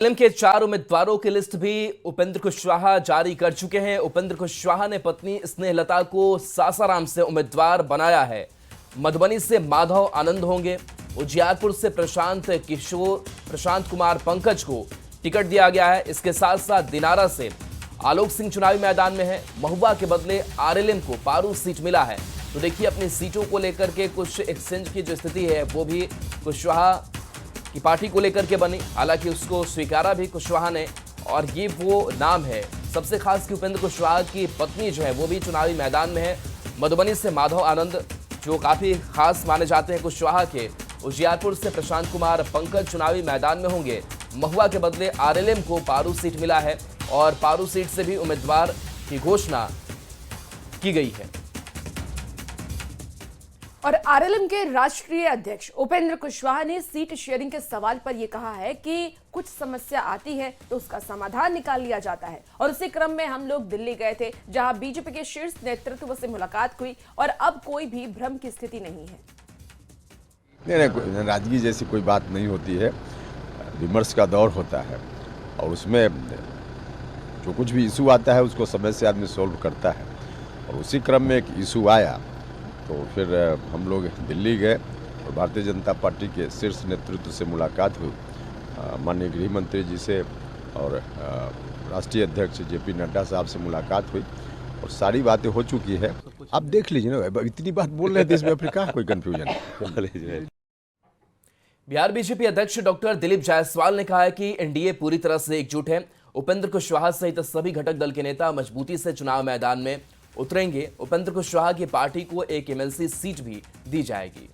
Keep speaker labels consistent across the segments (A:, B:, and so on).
A: Film के 4 उम्मीदवारों की लिस्ट भी उपेंद्र कुशवाहा जारी कर चुके हैं। उपेंद्र कुशवाहा ने पत्नी स्नेहलता को सासाराम से उम्मीदवार बनाया है। मधुबनी से माधव आनंद होंगे। उजियारपुर से प्रशांत कुमार पंकज को टिकट दिया गया है। इसके साथ साथ दिनारा से आलोक सिंह चुनावी मैदान में है। महुआ के बदले आरएलएम को पारू सीट मिला है। तो देखिए, अपनी सीटों को लेकर के कुछ एक्सचेंज की जो स्थिति है वो भी कुशवाहा की पार्टी को लेकर के बनी। हालांकि उसको स्वीकारा भी कुशवाहा ने, और ये वो नाम है। सबसे खास कि उपेंद्र कुशवाहा की पत्नी जो है वो भी चुनावी मैदान में है। मधुबनी से माधव आनंद जो काफी खास माने जाते हैं कुशवाहा के। उजियारपुर से प्रशांत कुमार पंकज चुनावी मैदान में होंगे। महुआ के बदले आरएलएम को पारू सीट मिला है और पारू सीट से भी उम्मीदवार की घोषणा की गई है।
B: और आरएलएम के राष्ट्रीय अध्यक्ष उपेंद्र कुशवाहा ने सीट शेयरिंग के सवाल पर यह कहा है कि कुछ समस्या आती है तो उसका समाधान निकाल लिया जाता है। और उसी क्रम में हम लोग दिल्ली गए थे, जहां बीजेपी के शीर्ष नेतृत्व से मुलाकात हुई और अब कोई भी भ्रम की स्थिति नहीं है।
C: नहीं, नाराजगी जैसी कोई बात नहीं होती है। विमर्श का दौर होता है और उसमें जो कुछ भी इशू आता है उसको समय से आदमी सोल्व करता है। और उसी क्रम में एक इशू आया तो फिर हम लोग दिल्ली गए और भारतीय जनता पार्टी के शीर्ष नेतृत्व से मुलाकात हुई। माननीय गृह मंत्री जी से और राष्ट्रीय अध्यक्ष जेपी नड्डा साहब से मुलाकात हुई और सारी बातें हो चुकी है। आप देख लीजिए ना, इतनी बात बोल रहे थे, इसमें अपने कहाँ कोई कन्फ्यूजन।
A: बिहार बीजेपी अध्यक्ष डॉक्टर दिलीप जायसवाल ने कहा है कि एनडीए पूरी तरह से एकजुट है। उपेंद्र कुशवाहा सहित सभी घटक दल के नेता मजबूती से चुनाव मैदान में उतरेंगे। उपेंद्र कुशवाहा की पार्टी को एक एमएलसी सीट भी दी जाएगी।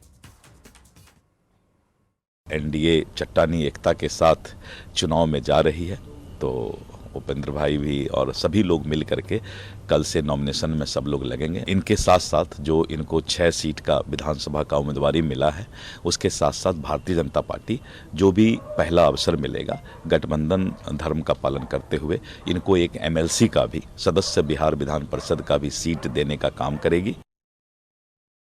D: एनडीए चट्टानी एकता के साथ चुनाव में जा रही है, तो उपेंद्र भाई भी और सभी लोग मिल करके कल से नॉमिनेशन में सब लोग लगेंगे। इनके साथ साथ जो इनको 6 सीट का विधानसभा का उम्मीदवारी मिला है, उसके साथ साथ भारतीय जनता पार्टी जो भी पहला अवसर मिलेगा गठबंधन धर्म का पालन करते हुए इनको एक एमएलसी का भी, सदस्य बिहार विधान परिषद का भी सीट देने का काम करेगी।